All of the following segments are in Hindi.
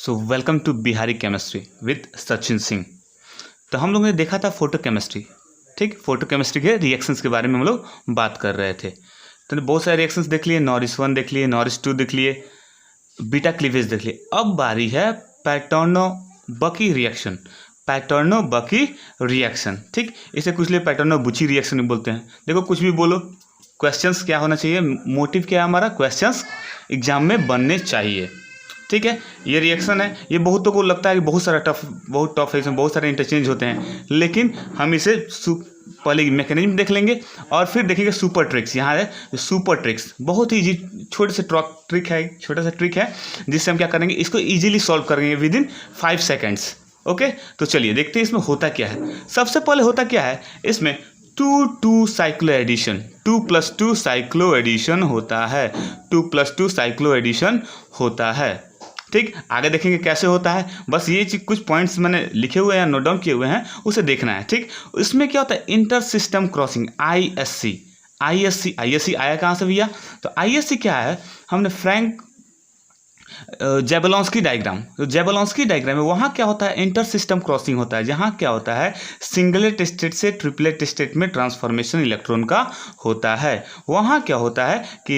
So welcome to Bihari chemistry with Sachin Singh. तो हम लोगों ने देखा था फोटो केमिस्ट्री, ठीक। फोटो केमिस्ट्री के रिएक्शंस के बारे में हम लोग बात कर रहे थे। तो बहुत सारे रिएक्शंस देख लिए, नॉरिस 1 देख लिए, नॉरिस 2 देख लिए, बीटा क्लीवेज देख लिए। अब बारी है पैटर्नो-बकी रिएक्शन। पैटर्नो-बकी रिएक्शन, ठीक। इसे कुछ लिए पैटर्नो-बुची रिएक्शन भी बोलते हैं। देखो कुछ भी बोलो, क्वेश्चंस क्या होना चाहिए, मोटिव क्या है हमारा, क्वेश्चंस एग्जाम में बनने चाहिए, ठीक है। ये रिएक्शन है, ये बहुतों को लगता है कि बहुत टफ है, इसमें बहुत सारे इंटरचेंज होते हैं, लेकिन हम इसे पहले मैकेनिज्म देख लेंगे और फिर देखेंगे सुपर ट्रिक्स। यहाँ है सुपर ट्रिक्स, बहुत ही इजी छोटा सा ट्रिक है जिससे हम क्या करेंगे, इसको इजीली सॉल्व करेंगे विद इन 5 सेकेंड्स। ओके, तो चलिए देखते हैं इसमें होता क्या है। सबसे पहले होता क्या है, इसमें 2 साइक्लो एडिशन, 2 + 2 साइक्लो एडिशन होता है, 2 + 2 साइक्लो एडिशन होता है, ठीक। आगे देखेंगे कैसे होता है, बस ये चीज कुछ पॉइंट्स मैंने लिखे हुए हैं, नोट डाउन किए हुए हैं, उसे देखना है, ठीक। इसमें क्या होता है, इंटर सिस्टम क्रॉसिंग, ISC आया कहाँ से भैया, तो ISC क्या है, हमने फ्रैंक जेबेलॉन्स्की डायग्राम, तो जेबेलॉन्स्की डायग्राम में वहाँ क्या होता है, इंटर सिस्टम क्रॉसिंग होता है, जहाँ क्या होता है, सिंगलेट स्टेट से ट्रिपलेट स्टेट में ट्रांसफॉर्मेशन इलेक्ट्रॉन का होता है। वहाँ क्या होता है कि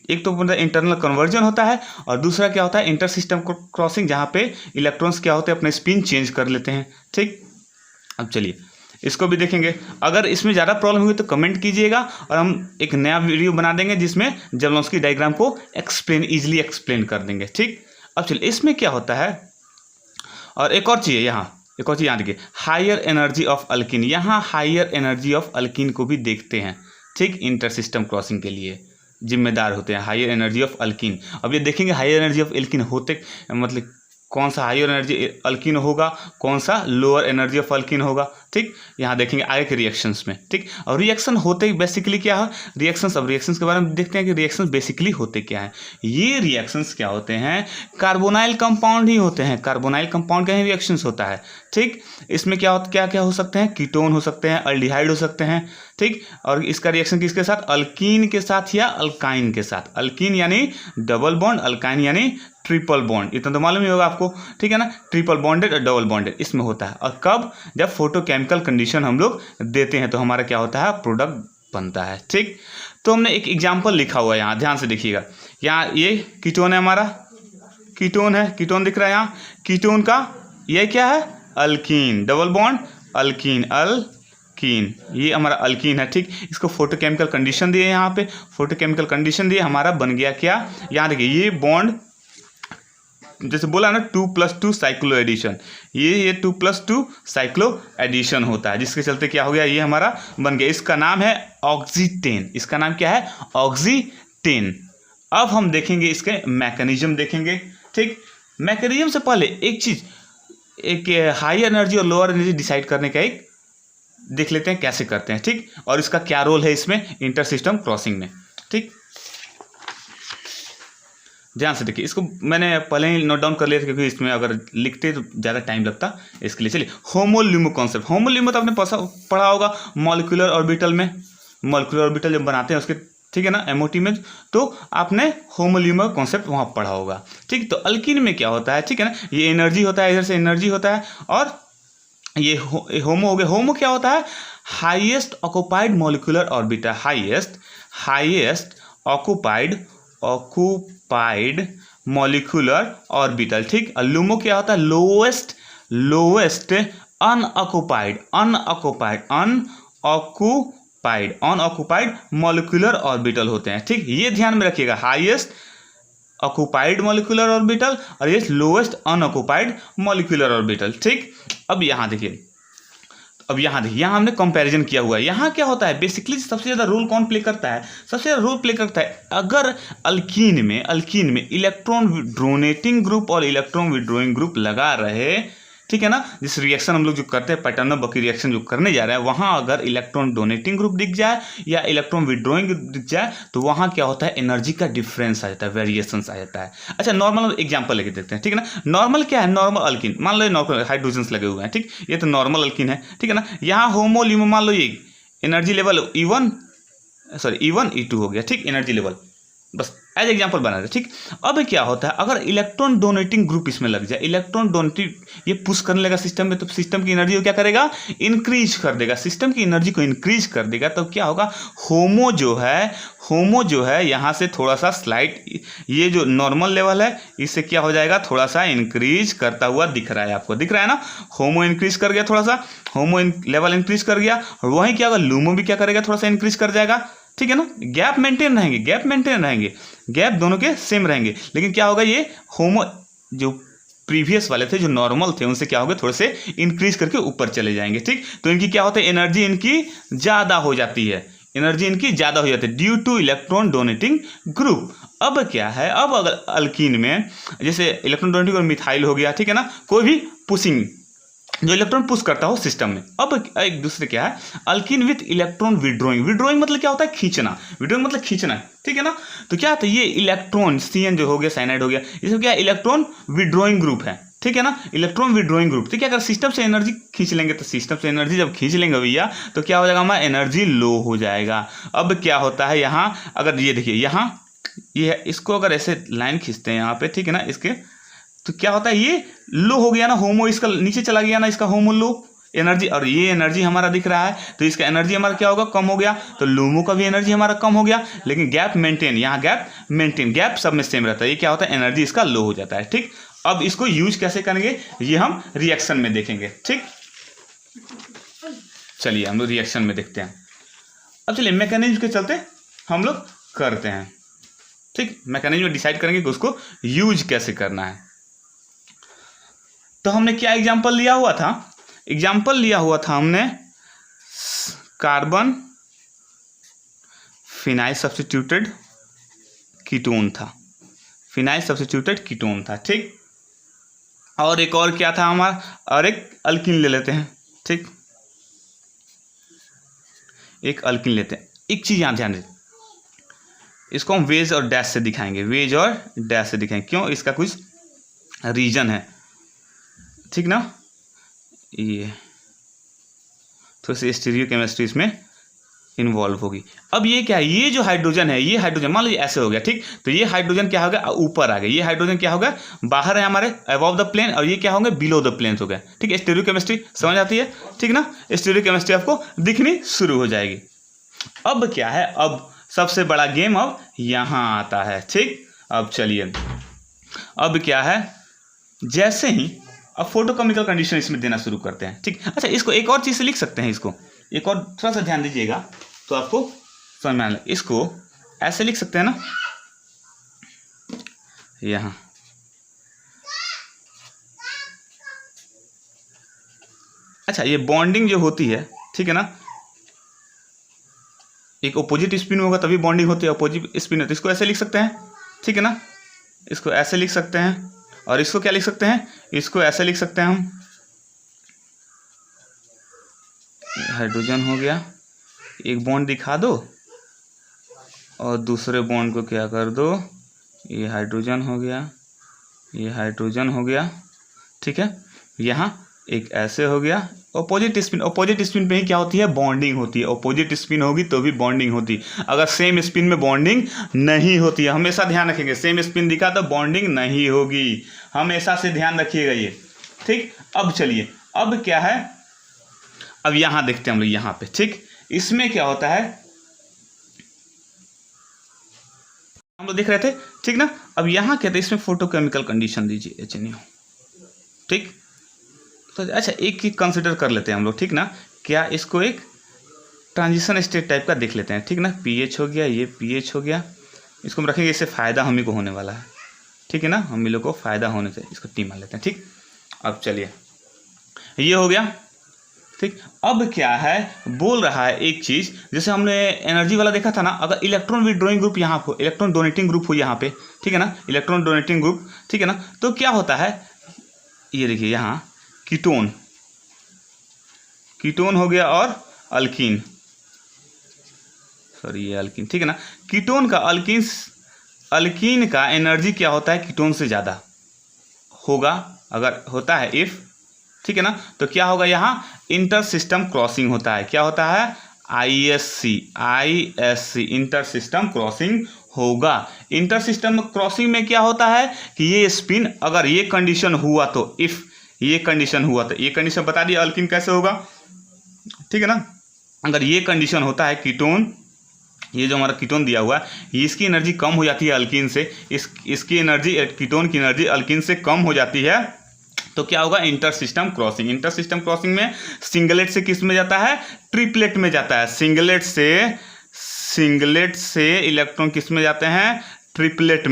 एक तो मतलब इंटरनल कन्वर्जन होता है और दूसरा क्या होता है, इंटर सिस्टम क्रॉसिंग, जहाँ पे इलेक्ट्रॉन्स क्या होते हैं, अपने स्पिन चेंज कर लेते हैं, ठीक। अब चलिए इसको भी देखेंगे। अगर इसमें ज़्यादा प्रॉब्लम हुई तो कमेंट कीजिएगा और हम एक नया वीडियो बना देंगे जिसमें जेबेलॉन्स्की डायग्राम को इजीली एक्सप्लेन कर देंगे, ठीक। अब चलिए इसमें क्या होता है, और एक और चीज़ यहाँ देखिए, हायर एनर्जी ऑफ अल्किन। यहाँ हायर एनर्जी ऑफ अल्किन को भी देखते हैं, ठीक। इंटर सिस्टम क्रॉसिंग के लिए जिम्मेदार होते हैं हायर एनर्जी ऑफ अल्किन। अब ये देखेंगे हायर एनर्जी ऑफ अल्किन होते मतलब कौन सा हायर एनर्जी अल्किन होगा, कौन सा लोअर एनर्जी ऑफ अल्किन होगा, ठीक। यहाँ देखेंगे आगे के रिएक्शंस में, ठीक। और रिएक्शन होते ही बेसिकली क्या है, रिएक्शंस। अब रिएक्शंस के बारे में देखते हैं कि रिएक्शंस बेसिकली होते क्या हैं। ये रिएक्शंस क्या होते हैं, कार्बोनाइल कंपाउंड ही होते हैं, कार्बोनाइल कंपाउंड का ही रिएक्शंस होता है, ठीक। इसमें क्या हो सकते हैं, कीटोन हो सकते हैं, अल्डिहाइड हो सकते हैं, ठीक। और इसका रिएक्शन किसके साथ, अल्कीन के साथ या अल्काइन के साथ। अल्कीन यानी डबल बॉन्ड, अल्काइन यानी ट्रिपल बॉन्ड, इतना तो मालूम ही होगा आपको, ठीक है ना। ट्रिपल बॉन्डेड और डबल बॉन्डेड इसमें होता है। और कब, जब फोटोकेमिकल कंडीशन हम लोग देते हैं तो हमारा क्या होता है, प्रोडक्ट बनता है, ठीक। तो हमने एक एग्जांपल लिखा हुआ है यहाँ, ध्यान से देखिएगा। यहाँ ये कीटोन है, हमारा कीटोन है, कीटोन दिख रहा है यहाँ। कीटोन का ये क्या है, अल्कीन, डबल बॉन्ड अल्कीन, ये हमारा अल्कीन है, ठीक। इसको फोटोकेमिकल कंडीशन दिए, यहाँ पे फोटोकेमिकल कंडीशन दिए, हमारा बन गया क्या, यहाँ देखिए ये बॉन्ड जैसे बोला ना 2 + 2 साइक्लो एडिशन, ये 2 + 2 साइक्लो एडिशन होता है, जिसके चलते क्या हो गया, ये हमारा बन गया। इसका नाम है ऑक्सीटेन, इसका नाम क्या है, ऑक्सीटेन। अब हम देखेंगे इसके मैकेनिज्म देखेंगे, ठीक। मैकेनिज्म से पहले एक चीज, एक हाई एनर्जी और लोअर एनर्जी डिसाइड करने का एक देख लेते हैं कैसे करते हैं, ठीक। और इसका क्या रोल है इसमें इंटर सिस्टम क्रॉसिंग में, ठीक। ध्यान से देखिए, इसको मैंने पहले ही नोट डाउन कर लिया था क्योंकि इसमें अगर लिखते तो ज़्यादा टाइम लगता, इसके लिए। चलिए होमोल्यूमो कॉन्सेप्ट, होमोल्यूमो तो आपने पढ़ा होगा मॉलिक्यूलर ऑर्बिटल में, मॉलिक्यूलर ऑर्बिटल जब बनाते हैं उसके, ठीक है ना, MOT में, तो आपने होमोल्यूमो कॉन्सेप्ट वहाँ पढ़ा होगा, ठीक। तो अल्कीन में क्या होता है, ठीक है ना, ये एनर्जी होता है, इधर से एनर्जी होता है, और ये होमो हो गया। होमो क्या होता है, highest occupied molecular orbital, highest occupied molecular orbital, ठीक। और लूमो क्या होता है, लोएस्ट अनऑक्युपाइड मॉलिक्यूलर ऑर्बिटल होते हैं, ठीक। ये ध्यान में रखिएगा, हाईएस्ट ऑक्युपाइड मॉलिक्यूलर ऑर्बिटल और ये लोएस्ट अनऑक्युपाइड मॉलिक्यूलर ऑर्बिटल, ठीक। अब यहाँ देखिए, यहाँ हमने कंपैरिजन किया हुआ है। यहाँ क्या होता है, बेसिकली सबसे ज़्यादा रोल कौन प्ले करता है, सबसे ज़्यादा रोल प्ले करता है अगर अल्कीन में इलेक्ट्रॉन डोनेटिंग ग्रुप और इलेक्ट्रॉन विड्रॉइंग ग्रुप लगा रहे, ठीक है ना। जिस रिएक्शन हम लोग जो करते हैं, पैटर्नो-बकी रिएक्शन जो करने जा रहे हैं, वहाँ अगर इलेक्ट्रॉन डोनेटिंग ग्रुप दिख जाए या इलेक्ट्रॉन विड्रॉइंग ग्रुप दिख जाए तो वहाँ क्या होता है, एनर्जी का डिफरेंस आ जाता है, वेरिएशंस आ जाता है। अच्छा, नॉर्मल एग्जांपल लेके देखते हैं, ठीक है ना। नॉर्मल क्या है, नॉर्मल अल्कीन, मान लो नॉर्मल हाइड्रोजन्स लगे हुए हैं, ठीक। ये तो नॉर्मल अल्कीन है, ठीक है ना। यहाँ होमोल्यूमो, मान लो ये एनर्जी लेवल E1 E2 हो गया, ठीक, एनर्जी लेवल, बस एज एग्जाम्पल बना रहे, ठीक। अब क्या होता है, अगर इलेक्ट्रॉन डोनेटिंग ग्रुप इसमें लग जाए, इलेक्ट्रॉन डोनेटिंग ये पुश करने लगा सिस्टम में, तो सिस्टम की एनर्जी को क्या करेगा, इंक्रीज कर देगा, सिस्टम की एनर्जी को इंक्रीज कर देगा। तो क्या होगा, होमो जो है यहाँ से थोड़ा सा स्लाइट, ये जो नॉर्मल लेवल है इससे क्या हो जाएगा, थोड़ा सा इंक्रीज करता हुआ दिख रहा है, आपको दिख रहा है ना, होमो इंक्रीज कर गया, थोड़ा सा होमो लेवल इंक्रीज कर गया, और वहीं क्या होगा, लूमो भी क्या करेगा, थोड़ा सा इंक्रीज कर जाएगा, ठीक है ना। गैप मेंटेन रहेंगे, गैप दोनों के सेम रहेंगे, लेकिन क्या होगा, ये होमो जो प्रीवियस वाले थे, जो नॉर्मल थे, उनसे क्या होगा, थोड़े से इंक्रीज करके ऊपर चले जाएंगे, ठीक। तो इनकी क्या होता है, एनर्जी इनकी ज़्यादा हो जाती है, due two electron donating group. अब क्या है, अब अगर अल्कीन में जैसे इलेक्ट्रॉन डोनेटिंग और मिथाइल हो गया, ठीक है ना, कोई भी पुशिंग जो इलेक्ट्रॉन पुश करता हो सिस्टम में। अब एक दूसरे क्या है, अल्कीन विथ इलेक्ट्रॉन विड्रॉइंग मतलब क्या होता है, खींचना, विड्रॉइंग मतलब खींचना, ठीक है ना। तो क्या होता है, ये इलेक्ट्रॉन CN जो हो गया, साइनाइड हो गया, इसमें क्या इलेक्ट्रॉन विड्रॉइंग ग्रुप है, ठीक है ना, इलेक्ट्रॉन विड्रॉइंग ग्रुप। तो क्या अगर सिस्टम से एनर्जी खींच लेंगे, तो सिस्टम से एनर्जी जब खींच लेंगे भैया, तो क्या हो जाएगा, हमारा एनर्जी लो हो जाएगा। अब क्या होता है, यहाँ अगर ये देखिए, यहाँ ये है, इसको अगर ऐसे लाइन खींचते हैं यहाँ पे, ठीक है ना, इसके, तो क्या होता है, ये लो हो गया ना, होमो इसका नीचे चला गया ना, इसका होमो लो एनर्जी, और ये एनर्जी हमारा दिख रहा है, तो इसका एनर्जी हमारा क्या होगा, कम हो गया, तो लूमो का भी एनर्जी हमारा कम हो गया, लेकिन गैप मेंटेन, यहाँ गैप सब में सेम रहता है। ये क्या होता है, एनर्जी इसका लो हो जाता है, ठीक। अब इसको यूज कैसे करेंगे, ये हम रिएक्शन में देखेंगे, ठीक। चलिए हम लोग रिएक्शन में देखते हैं। अब चलिए मैकेनिज्म के चलते हम लोग करते हैं, ठीक। मैकेनिज्म डिसाइड करेंगे कि उसको यूज कैसे करना है। तो हमने क्या एग्जाम्पल लिया हुआ था, हमने कार्बन फिनाइल सब्स्टिट्यूटेड कीटोन था, ठीक। और एक और क्या था हमारा, और एक अल्कीन ले लेते हैं, ठीक, एक अल्कीन लेते हैं। एक चीज यहाँ ध्यान दें, इसको हम वेज और डैश से दिखाएंगे, क्यों, इसका कुछ रीजन है, ठीक ना। ये थोड़ी सी स्टीरियो केमिस्ट्री इसमें इन्वॉल्व होगी। अब ये क्या है, ये जो हाइड्रोजन है, ये हाइड्रोजन मान लीजिए ऐसे हो गया, ठीक। तो ये हाइड्रोजन क्या हो गया, ऊपर आ गया, ये हाइड्रोजन क्या होगा, बाहर है हमारे अबव द प्लेन, और ये क्या होंगे, बिलो द प्लेन हो गया, ठीक। स्टीरियो केमिस्ट्री समझ आती है, ठीक ना, स्टीरियो केमिस्ट्री आपको दिखनी शुरू हो जाएगी। अब क्या है, अब सबसे बड़ा गेम अब यहाँ आता है, ठीक। अब चलिए, अब क्या है, जैसे ही अब फोटोकेमिकल कंडीशन इसमें देना शुरू करते हैं, ठीक। अच्छा, इसको एक और चीज़ से लिख सकते हैं, इसको एक और थोड़ा सा ध्यान दीजिएगा तो आपको समझ में आएगा। इसको ऐसे लिख सकते हैं ना, यहाँ अच्छा, ये बॉन्डिंग जो होती है, ठीक है ना, एक अपोजिट स्पिन होगा तभी बॉन्डिंग होती है, अपोजिट स्पिन होती है, इसको ऐसे लिख सकते हैं, ठीक है ना, इसको ऐसे लिख सकते हैं, और इसको क्या लिख सकते हैं, इसको ऐसे लिख सकते हैं हम, हाइड्रोजन हो गया, एक बॉन्ड दिखा दो और दूसरे बॉन्ड को क्या कर दो, ये हाइड्रोजन हो गया, ये हाइड्रोजन हो गया, ठीक है। यहाँ एक ऐसे हो गया, अपोजिट स्पिन पे ही क्या होती है, बॉन्डिंग होती है। अपोजिट स्पिन होगी तो भी बॉन्डिंग होती है, अगर सेम स्पिन में बॉन्डिंग नहीं होती है, हमेशा ध्यान रखेंगे, सेम स्पिन दिखा तो बॉन्डिंग नहीं होगी, हमेशा से ध्यान रखिएगा ये, ठीक। अब चलिए, अब क्या है, अब यहाँ देखते हैं हम लोग यहाँ पे, ठीक। इसमें क्या होता है, हम लोग देख रहे थे, ठीक ना। अब यहाँ कहते हैं, इसमें फोटोकेमिकल कंडीशन दीजिए HNO, ठीक। तो अच्छा, एक ही कंसिडर कर लेते हैं हम लोग, ठीक ना। क्या इसको एक ट्रांजिशन स्टेट टाइप का देख लेते हैं, ठीक ना। pH हो गया, ये pH हो गया, इसको हम रखेंगे, इससे फ़ायदा हम ही को होने वाला है, ठीक है ना, हम ही लोग को फ़ायदा होने से इसको T मान लेते हैं, ठीक। अब चलिए, ये हो गया, ठीक। अब क्या है, बोल रहा है एक चीज़, जैसे हमने एनर्जी वाला देखा था ना, अगर इलेक्ट्रॉन विड्रॉइंग ग्रुप यहाँ हो, इलेक्ट्रॉन डोनेटिंग ग्रुप हो यहाँ पे, ठीक है ना, इलेक्ट्रॉन डोनेटिंग ग्रुप, ठीक है ना, तो क्या होता है, ये देखिए यहाँ कीटोन हो गया और अल्कीन, सॉरी ये अल्कीन, ठीक है ना। कीटोन का अल्कीन का एनर्जी क्या होता है, कीटोन से ज़्यादा होगा, अगर होता है इफ़, ठीक है ना, तो क्या होगा, यहाँ इंटर सिस्टम क्रॉसिंग होता है, क्या होता है, ISC इंटर सिस्टम क्रॉसिंग होगा। इंटर सिस्टम क्रॉसिंग में क्या होता है कि ये स्पिन, अगर ये कंडीशन हुआ तो, इफ ये कंडीशन हुआ तो, ये कंडीशन बता दिया अल्किन कैसे होगा, ठीक है ना। अगर ये कंडीशन होता है कीटोन, ये जो हमारा कीटोन दिया हुआ है इसकी एनर्जी कम हो जाती है अल्किन से, इसकी एनर्जी, कीटोन की एनर्जी अल्किन से कम हो जाती है, तो क्या होगा, inter system crossing. Inter system crossing में सिंगलेट से किस में जाता है, ट्रिपलेट में जाता है। सिंगलेट से इलेक्ट्रॉन किस में जाते हैं, ट्रिपलेट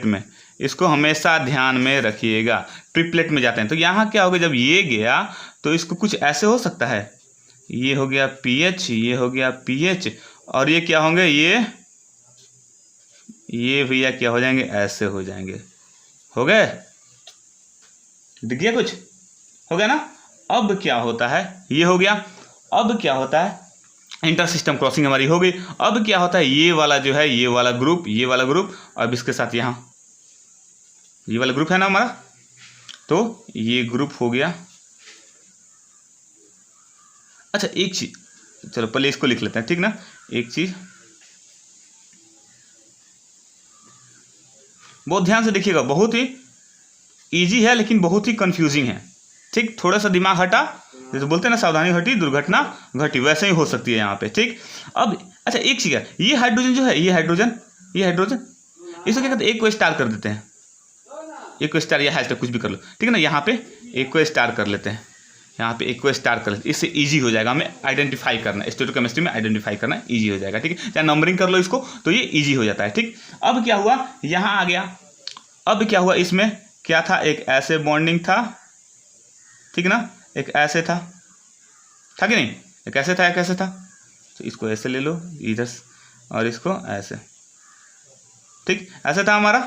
में। इसको हमेशा ध्यान में रखिएगा, ट्रिपलेट में जाते हैं। तो यहाँ क्या होगा, जब ये गया तो इसको कुछ ऐसे हो सकता है, ये हो गया पीएच, ये हो गया पीएच, और ये क्या होंगे, ये भैया क्या हो जाएंगे, ऐसे हो जाएंगे। हो गए, दिख गया कुछ, हो गया ना। अब क्या होता है, ये हो गया। अब क्या होता है, इंटर सिस्टम क्रॉसिंग हमारी हो गई। अब क्या होता है, ये वाला जो है, ये वाला ग्रुप, अब इसके साथ यहाँ ये वाला ग्रुप है ना हमारा, तो ये ग्रुप हो गया। अच्छा एक चीज, चलो पहले इसको लिख लेते हैं, ठीक ना। एक चीज बहुत ध्यान से देखिएगा, बहुत ही इजी है लेकिन बहुत ही कंफ्यूजिंग है, ठीक। थोड़ा सा दिमाग हटा, जैसे बोलते हैं ना, सावधानी हटी दुर्घटना घटी, वैसे ही हो सकती है यहाँ पे, ठीक। अब अच्छा एक चीज है, ये हाइड्रोजन जो है, ये हाइड्रोजन इसको क्या कहते हैं, एक को स्टार कर देते हैं, एक को स्टार या हैशटैग कुछ भी कर लो, ठीक है ना। यहाँ पे एक को स्टार कर लेते हैं, यहाँ पे एक को स्टार कर लेते हैं, इससे ईजी हो जाएगा हमें आइडेंटिफाई करना, स्टोइकोकेमिस्ट्री में आइडेंटिफाई करना ईजी हो जाएगा, ठीक है। चाहे नंबरिंग कर लो इसको, तो ये ईजी हो जाता है, ठीक। अब क्या हुआ, यहाँ आ गया। अब क्या हुआ, इसमें क्या था, एक ऐसे बॉन्डिंग था, ठीक ना, एक ऐसे था कि नहीं, एक ऐसे था, तो इसको ऐसे ले लो इधर, और इसको ऐसे, ठीक, ऐसे था हमारा।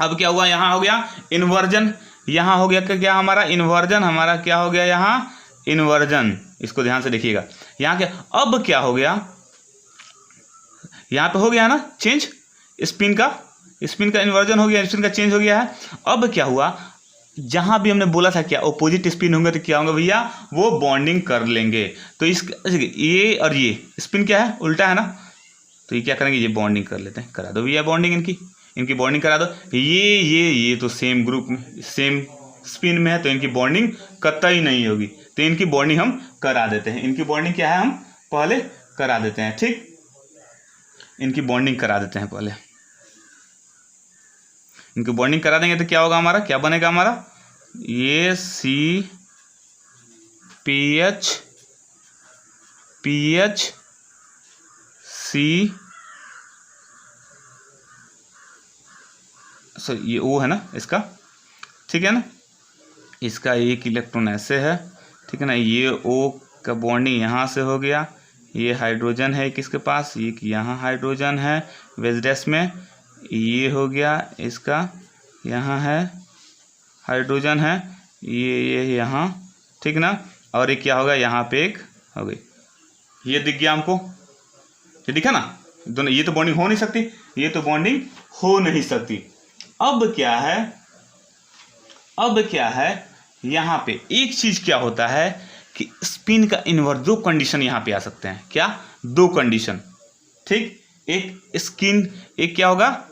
अब क्या हुआ, यहाँ हो गया इन्वर्जन, यहाँ हो गया क्या हमारा इन्वर्जन, हमारा क्या हो गया यहाँ इन्वर्जन, इसको ध्यान से देखिएगा। यहाँ क्या, अब क्या हो गया, यहाँ पे हो गया ना चेंज, स्पिन का इन्वर्जन हो गया, स्पिन का चेंज हो गया है। अब क्या हुआ, जहां भी हमने बोला था क्या अपोजिट स्पिन होंगे तो क्या होंगे भैया, वो बॉन्डिंग कर लेंगे। तो इस ये और ये स्पिन क्या है, उल्टा है ना, तो ये क्या करेंगे, ये बॉन्डिंग कर लेते हैं, करा दो भैया बॉन्डिंग, इनकी बॉन्डिंग करा दो। ये तो सेम ग्रुप में, सेम स्पिन में है, तो इनकी बॉन्डिंग कतई नहीं होगी, तो इनकी बॉन्डिंग हम करा देते हैं। इनकी बॉन्डिंग क्या है, हम पहले करा देते हैं, ठीक, इनकी बॉन्डिंग करा देते हैं पहले। इनकी बॉन्डिंग करा देंगे तो क्या होगा हमारा, क्या बनेगा हमारा, ये PH C, सर ये O है ना इसका, ठीक है ना, इसका एक इलेक्ट्रॉन ऐसे है, ठीक है ना, ये O का बॉन्डिंग यहाँ से हो गया, ये हाइड्रोजन है किसके पास, ये यहाँ हाइड्रोजन है वेज डैश में, ये हो गया इसका, यहाँ है हाइड्रोजन है, ये यहाँ, ठीक ना, और ये क्या होगा, यहाँ पे एक हो गई, ये दिख गया हमको, ये दिखा ना दोनों, ये तो बॉन्डिंग हो नहीं सकती, अब क्या है, यहाँ पे एक चीज क्या होता है कि स्पिन का इन्वर्स, दो कंडीशन यहाँ पे आ सकते हैं, क्या, दो कंडीशन, ठीक। एक क्या होगा,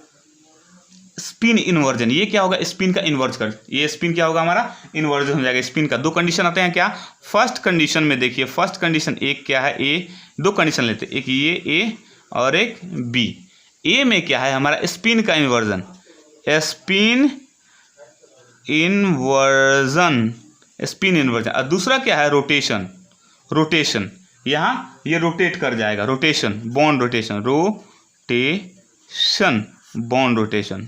स्पिन इन्वर्जन, ये क्या होगा, स्पिन का इन्वर्ज कर, ये स्पिन क्या होगा हमारा, इन्वर्जन हो जाएगा स्पिन का। दो कंडीशन आते हैं क्या, फर्स्ट कंडीशन में देखिए, फर्स्ट कंडीशन एक क्या है, ए, दो कंडीशन लेते हैं, एक ये ए और एक बी। ए में क्या है हमारा, स्पिन का इन्वर्जन, स्पिन इन्वर्जन, और दूसरा क्या है, रोटेशन, यहाँ ये रोटेट कर जाएगा, बॉन्ड रोटेशन।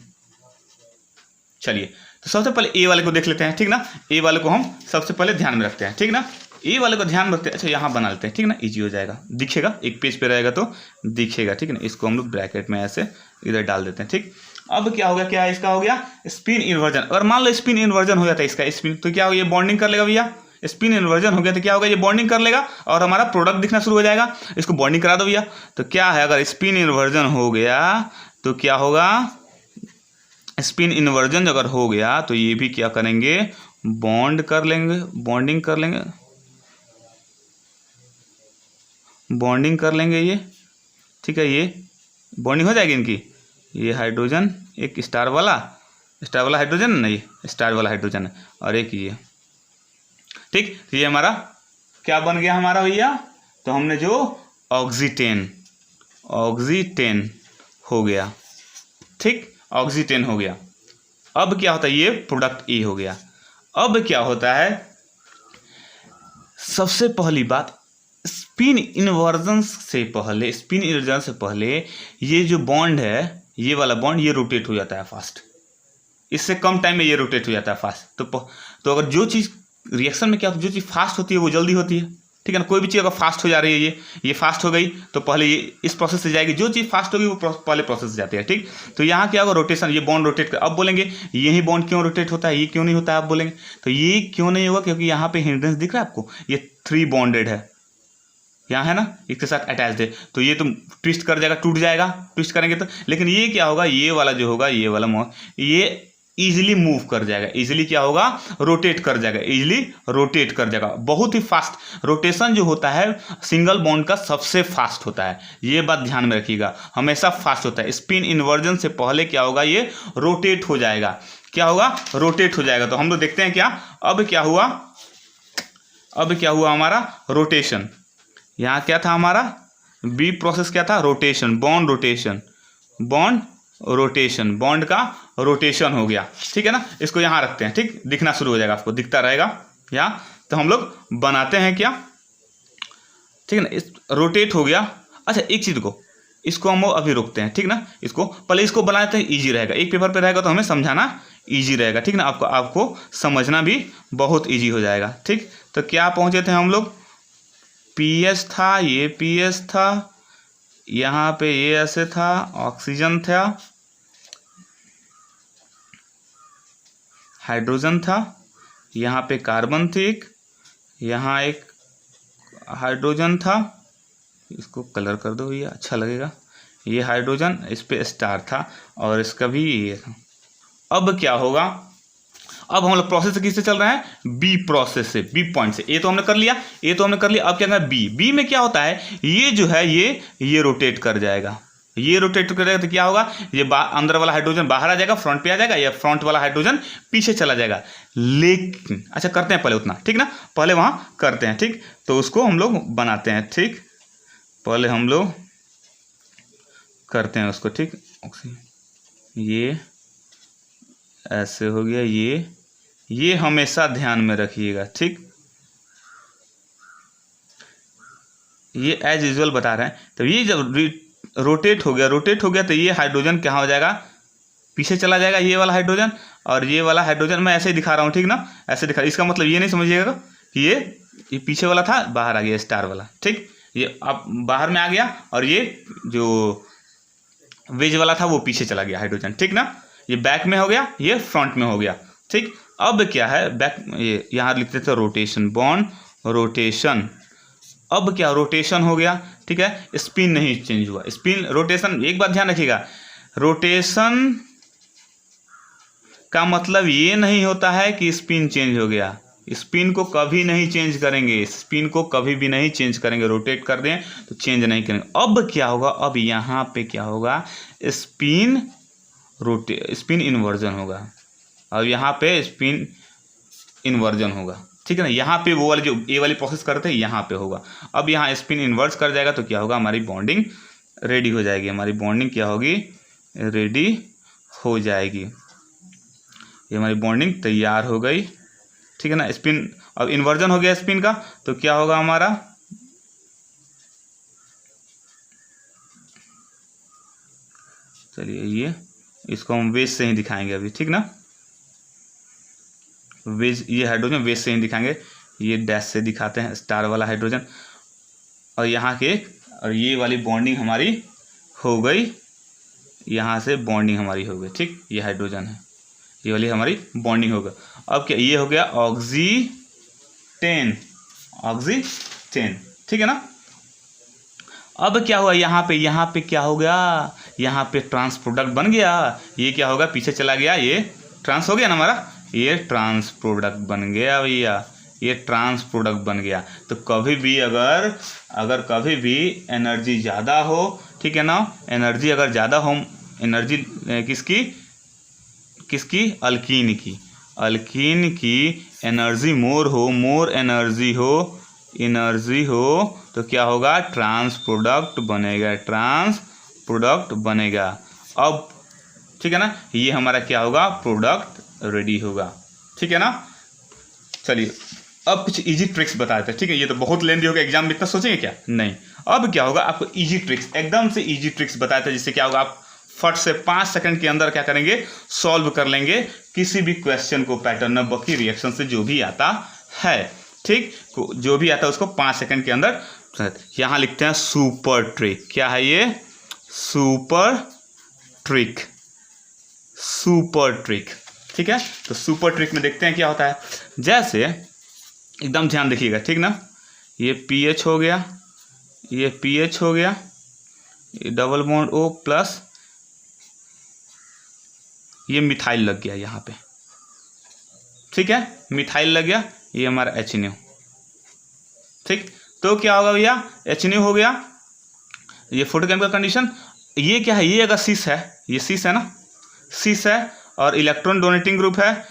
चलिए तो सबसे पहले ए वाले को देख लेते हैं, ठीक ना, ए वाले को हम सबसे पहले ध्यान में रखते हैं, ठीक ना, ए वाले को ध्यान में रखते हैं। अच्छा यहाँ बना लेते हैं, ठीक ना, इजी हो जाएगा, दिखेगा, एक पेज पे रहेगा तो दिखेगा, ठीक है ना, इसको हम लोग ब्रैकेट में ऐसे इधर डाल देते हैं, ठीक। अब क्या होगा, क्या इसका हो गया स्पिन इन्वर्जन, अगर मान लो स्पिन इन्वर्जन हो जाता है इसका स्पिन, तो क्या होगा, ये बॉन्डिंग कर लेगा भैया, स्पिन इन्वर्जन हो गया तो क्या होगा, ये बॉन्डिंग कर लेगा और हमारा प्रोडक्ट दिखना शुरू हो जाएगा, इसको बॉन्डिंग करा दो भैया। तो क्या है, अगर स्पिन इन्वर्जन हो गया तो क्या होगा, स्पिन इन्वर्जन अगर हो गया तो ये भी क्या करेंगे, बॉन्डिंग कर लेंगे ये, ठीक है, ये बॉन्डिंग हो जाएगी इनकी। ये हाइड्रोजन एक स्टार वाला हाइड्रोजन नहीं, स्टार वाला हाइड्रोजन है, और एक ये, ठीक। ये हमारा क्या बन गया हमारा भैया, तो हमने जो ऑक्सीटेन हो गया, ठीक, ऑक्सीटेन हो गया। अब क्या होता है, ये प्रोडक्ट ए हो गया। अब क्या होता है, सबसे पहली बात, स्पिन इन्वर्जन से पहले ये जो बॉन्ड है, ये वाला बॉन्ड, ये रोटेट हो जाता है फास्ट, इससे कम टाइम में ये रोटेट हो जाता है फास्ट। तो अगर जो चीज़ रिएक्शन में क्या होता है, जो चीज़ फास्ट होती है वो जल्दी होती है, ठीक है ना। कोई भी चीज़ अगर फास्ट हो जा रही है, ये फास्ट हो गई तो पहले ये इस प्रोसेस से जाएगी, जो चीज़ फास्ट होगी वो पहले प्रोसेस से जाती है, ठीक। तो यहाँ क्या होगा, रोटेशन, ये बॉन्ड रोटेट कर। अब बोलेंगे यही बॉन्ड क्यों रोटेट होता है, ये क्यों नहीं होता है, आप बोलेंगे तो ये क्यों नहीं होगा, क्योंकि यहाँ पे हिंड्रेंस दिख रहा है आपको, ये 3 बॉन्डेड है, यहाँ है ना, इसके साथ अटैच्ड है, तो ये तो ट्विस्ट कर जाएगा, टूट जाएगा, ट्विस्ट करेंगे तो। लेकिन ये क्या होगा, ये वाला जो होगा, ये वाला ये इजीली मूव कर जाएगा, इजीली क्या होगा, रोटेट कर जाएगा, इजीली रोटेट कर जाएगा, बहुत ही फास्ट। रोटेशन जो होता है सिंगल बॉन्ड का सबसे फास्ट होता है, ये बात ध्यान में रखिएगा, हमेशा फास्ट होता है। स्पिन इन्वर्जन से पहले क्या होगा, ये रोटेट हो जाएगा, क्या होगा, रोटेट हो जाएगा। तो हम लोग देखते हैं क्या, अब क्या हुआ हमारा रोटेशन। यहाँ क्या था हमारा, बी प्रोसेस क्या था, रोटेशन, बॉन्ड बॉन्ड का रोटेशन हो गया, ठीक है ना। इसको यहाँ रखते हैं, ठीक, दिखना शुरू हो जाएगा, आपको दिखता रहेगा यहाँ। तो हम लोग बनाते हैं क्या, ठीक है ना, इस रोटेट हो गया। अच्छा, एक चीज़ को, इसको हम अभी रोकते हैं, ठीक ना, इसको पहले इसको बनाते हैं, ईजी रहेगा, एक पेपर पे रहेगा तो हमें समझाना ईजी रहेगा, ठीक ना, आपको समझना भी बहुत ईजी हो जाएगा, ठीक। तो क्या पहुँचे थे हम लोग, पीएच था, ये पीएच था, यहाँ पे ये ऐसे था, ऑक्सीजन था, हाइड्रोजन था, यहाँ पे कार्बन थी एक, यहाँ एक हाइड्रोजन था, इसको कलर कर दो, ये अच्छा लगेगा, ये हाइड्रोजन, इस पे स्टार था, और इसका भी ये था। अब क्या होगा, अब हम लोग प्रोसेस से किससे चल रहे हैं, बी प्रोसेस से, बी पॉइंट से। ए तो हमने कर लिया, अब क्या करना है, बी में क्या होता है, ये जो है ये रोटेट कर जाएगा, तो क्या होगा, ये अंदर वाला हाइड्रोजन बाहर आ जाएगा, फ्रंट पे आ जाएगा, या फ्रंट वाला हाइड्रोजन पीछे चला जाएगा। लेकिन अच्छा, करते हैं पहले उतना, ठीक ना, पहले वहाँ करते हैं, ठीक। तो उसको हम लोग बनाते हैं, ठीक, पहले हम लोग करते हैं उसको, ठीक। ये ऐसे हो गया, ये हमेशा ध्यान में रखिएगा, ठीक। ये एज यूजुअल बता रहे हैं। तो ये जब रोटेट हो गया तो ये हाइड्रोजन कहाँ हो जाएगा, पीछे चला जाएगा, ये वाला हाइड्रोजन, और ये वाला हाइड्रोजन मैं ऐसे ही दिखा रहा हूँ, ठीक ना, ऐसे दिखा। इसका मतलब ये नहीं समझिएगा कि ये पीछे वाला था, बाहर आ गया स्टार वाला, ठीक। ये अब बाहर में आ गया, और ये जो वेज वाला था वो पीछे चला गया हाइड्रोजन, ठीक ना। ये बैक में हो गया, ये फ्रंट में हो गया, ठीक। अब क्या है, बैक, ये यहाँ लिखते थे रोटेशन, बॉन्ड रोटेशन। अब क्या, रोटेशन हो गया, ठीक है, स्पिन नहीं चेंज हुआ, स्पिन रोटेशन। एक बात ध्यान रखिएगा, रोटेशन का मतलब ये नहीं होता है कि स्पिन चेंज हो गया, स्पिन को कभी नहीं चेंज करेंगे, स्पिन को कभी भी नहीं चेंज करेंगे, रोटेट कर दें तो चेंज नहीं करेंगे। अब क्या होगा, अब यहाँ पे क्या होगा, स्पिन इन्वर्जन होगा, अब यहाँ पे स्पिन इन्वर्जन होगा, ठीक है ना। यहाँ पे वो वाली जो ए वाली प्रोसेस करते हैं यहाँ पे होगा। अब यहाँ स्पिन इन्वर्स कर जाएगा तो क्या होगा, हमारी बॉन्डिंग रेडी हो जाएगी, हमारी बॉन्डिंग क्या होगी, रेडी हो जाएगी, ये हमारी बॉन्डिंग तैयार हो गई, ठीक है ना। स्पिन अब इन्वर्जन हो गया स्पिन का, तो क्या होगा हमारा, चलिए ये इसको हम वेज से ही दिखाएंगे अभी, ठीक ना, वेज, ये हाइड्रोजन वेज से ही दिखाएंगे, ये डैश से दिखाते हैं, स्टार वाला हाइड्रोजन, और यहाँ के, और ये वाली बॉन्डिंग हमारी हो गई, यहाँ से बॉन्डिंग हमारी हो गई, ठीक। ये हाइड्रोजन है, ये वाली हमारी बॉन्डिंग होगा। अब क्या, ये हो गया ऑक्सीटेन, ठीक है ना। अब क्या हुआ, यहाँ पे क्या हो गया, यहाँ पे ट्रांस प्रोडक्ट बन गया, ये क्या होगा, पीछे चला गया, ये ट्रांस हो गया ना हमारा, ये ट्रांस प्रोडक्ट बन गया भैया, ये ट्रांस प्रोडक्ट बन गया। तो कभी भी अगर कभी भी एनर्जी ज़्यादा हो, ठीक है ना। एनर्जी अगर ज़्यादा हो, एनर्जी किसकी अल्कीन की एनर्जी मोर एनर्जी हो तो क्या होगा, ट्रांस प्रोडक्ट बनेगा। अब ठीक है ना, ये हमारा क्या होगा, प्रोडक्ट रेडी होगा। ठीक है ना। चलिए अब कुछ इजी ट्रिक्स बता देते हैं। ठीक है, ये तो बहुत लेंदी होगा, एग्जाम में इतना सोचेंगे क्या, नहीं। अब क्या होगा, आपको इजी ट्रिक्स, एकदम से इजी ट्रिक्स बताते हैं, जिससे क्या होगा, आप फट से 5 सेकंड के अंदर क्या करेंगे, सॉल्व कर लेंगे किसी भी क्वेश्चन को पैटर्न नंबर की रिएक्शन से जो भी आता है। ठीक, जो भी आता है उसको 5 सेकंड के अंदर। यहाँ लिखते हैं सुपर ट्रिक। क्या है ये, सुपर ट्रिक। ठीक है, तो सुपर ट्रिक में देखते हैं क्या होता है। जैसे एकदम ध्यान देखिएगा, ठीक ना, ये पीएच हो गया, ये डबल बॉन्ड O प्लस ये मिथाइल लग गया यहाँ पे। ठीक है, मिथाइल लग गया, ये हमारा HNO। ठीक, तो क्या होगा भैया, HNO हो गया, ये फोटोकेमिकल कंडीशन। ये क्या है, ये अगर सिस है, ये सिस है ना, सिस है और इलेक्ट्रॉन डोनेटिंग ग्रुप है,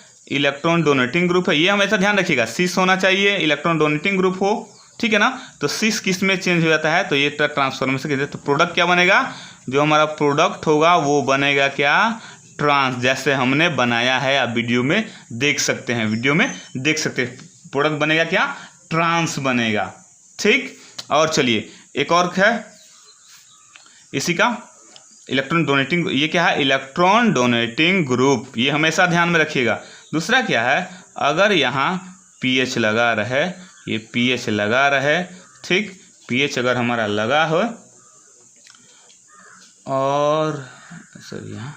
ये हमेशा ध्यान रखिएगा, सिस होना चाहिए, इलेक्ट्रॉन डोनेटिंग ग्रुप हो। ठीक है ना, तो सिस किस में चेंज हो जाता है, तो ये ट्रांसफॉर्मेशन, तो प्रोडक्ट क्या बनेगा, जो हमारा प्रोडक्ट होगा वो बनेगा क्या, ट्रांस, जैसे हमने बनाया है, आप वीडियो में देख सकते हैं, प्रोडक्ट बनेगा क्या, ट्रांस बनेगा। ठीक, और चलिए एक और है इसी का, इलेक्ट्रॉन डोनेटिंग, ये क्या है, इलेक्ट्रॉन डोनेटिंग ग्रुप, ये हमेशा ध्यान में रखिएगा। दूसरा क्या है, अगर यहाँ पीएच लगा रहे, ये पीएच लगा रहे, ठीक, पीएच अगर हमारा लगा हो और सर यहाँ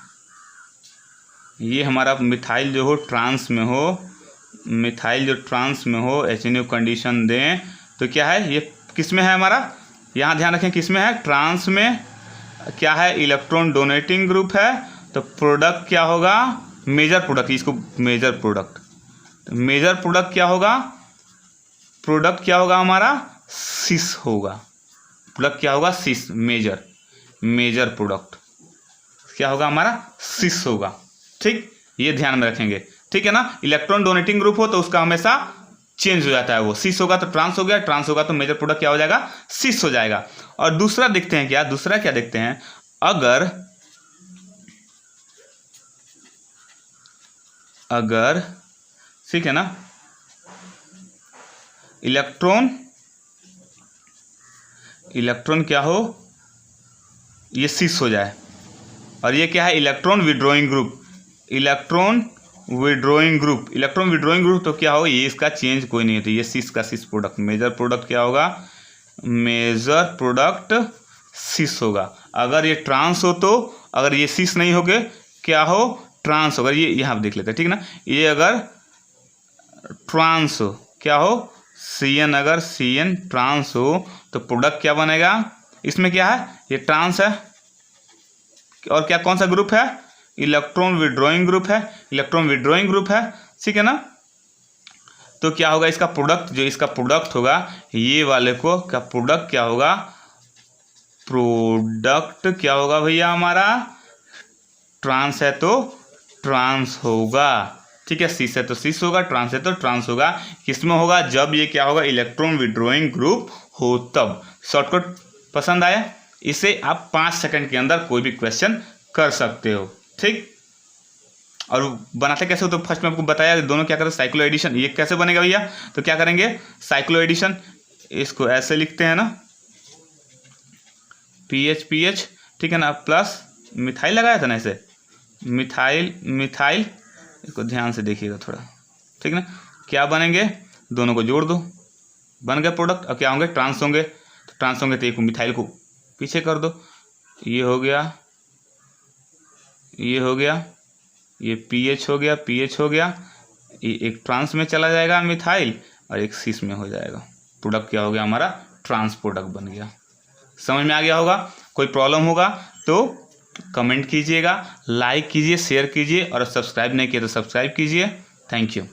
ये हमारा मिथाइल जो हो ट्रांस में हो, HNO कंडीशन दें, तो क्या है, ये किस में है हमारा, यहाँ ध्यान रखें किस में है, ट्रांस में। क्या है, इलेक्ट्रॉन डोनेटिंग ग्रुप है, तो प्रोडक्ट क्या होगा, मेजर प्रोडक्ट, इसको मेजर प्रोडक्ट क्या होगा, हमारा सिस होगा, प्रोडक्ट क्या होगा, सिस, मेजर प्रोडक्ट क्या होगा, हमारा सिस होगा। ठीक, ये ध्यान में रखेंगे। ठीक है ना, इलेक्ट्रॉन डोनेटिंग ग्रुप हो तो उसका हमेशा चेंज हो जाता है, वो सिस होगा तो ट्रांस हो गया, ट्रांस होगा तो मेजर प्रोडक्ट क्या हो जाएगा, सिस हो जाएगा। और दूसरा देखते हैं क्या, देखते हैं, अगर ठीक है ना, इलेक्ट्रॉन क्या हो, ये सिस हो जाए, और ये क्या है, इलेक्ट्रॉन विड्रॉइंग ग्रुप, तो क्या हो, ये इसका चेंज कोई नहीं होता, ये सिस का सिस प्रोडक्ट, मेजर प्रोडक्ट क्या होगा, मेजर प्रोडक्ट सिस होगा। अगर ये ट्रांस हो तो, अगर ये सिस नहीं होगे क्या हो, ट्रांस होगा। ये यहाँ देख लेते हैं, ठीक ना, ये अगर ट्रांस हो, क्या हो, CN, अगर CN ट्रांस हो तो प्रोडक्ट क्या बनेगा, इसमें क्या है, ये ट्रांस है, और क्या, कौन सा ग्रुप है, इलेक्ट्रॉन विड्रॉइंग ग्रुप है। ठीक है ना, तो क्या होगा, इसका प्रोडक्ट, जो इसका प्रोडक्ट होगा, ये वाले को क्या प्रोडक्ट क्या होगा, प्रोडक्ट क्या होगा भैया, हमारा ट्रांस है तो ट्रांस होगा। ठीक है, सिस है तो सिस होगा, ट्रांस है तो ट्रांस होगा। किसमें होगा, जब ये क्या होगा, इलेक्ट्रॉन विड्रॉइंग ग्रुप हो तब। शॉर्टकट पसंद आया, इसे आप 5 सेकंड के अंदर कोई भी क्वेश्चन कर सकते हो। ठीक, और बनाते कैसे हो, तो फर्स्ट में आपको बताया, दोनों क्या करें, साइक्लो एडिशन। ये कैसे बनेगा भैया, तो क्या करेंगे, साइक्लो एडिशन, इसको ऐसे लिखते हैं ना, PH, ठीक है ना, प्लस मिथाइल लगाया था ना, ऐसे मिथाइल, इसको ध्यान से देखिएगा थोड़ा, ठीक ना, क्या बनेंगे, दोनों को जोड़ दो, बन गए प्रोडक्ट। और क्या होंगे, ट्रांस होंगे, तो एक मिथाइल को पीछे कर दो, ये हो गया, ये PH हो गया, ये एक ट्रांस में चला जाएगा मिथाइल, और एक सिस में हो जाएगा, प्रोडक्ट क्या हो गया, हमारा ट्रांस प्रोडक्ट बन गया। समझ में आ गया होगा। कोई प्रॉब्लम होगा तो कमेंट कीजिएगा, लाइक कीजिए, शेयर कीजिए, और सब्सक्राइब नहीं किया तो सब्सक्राइब कीजिए। Thank you.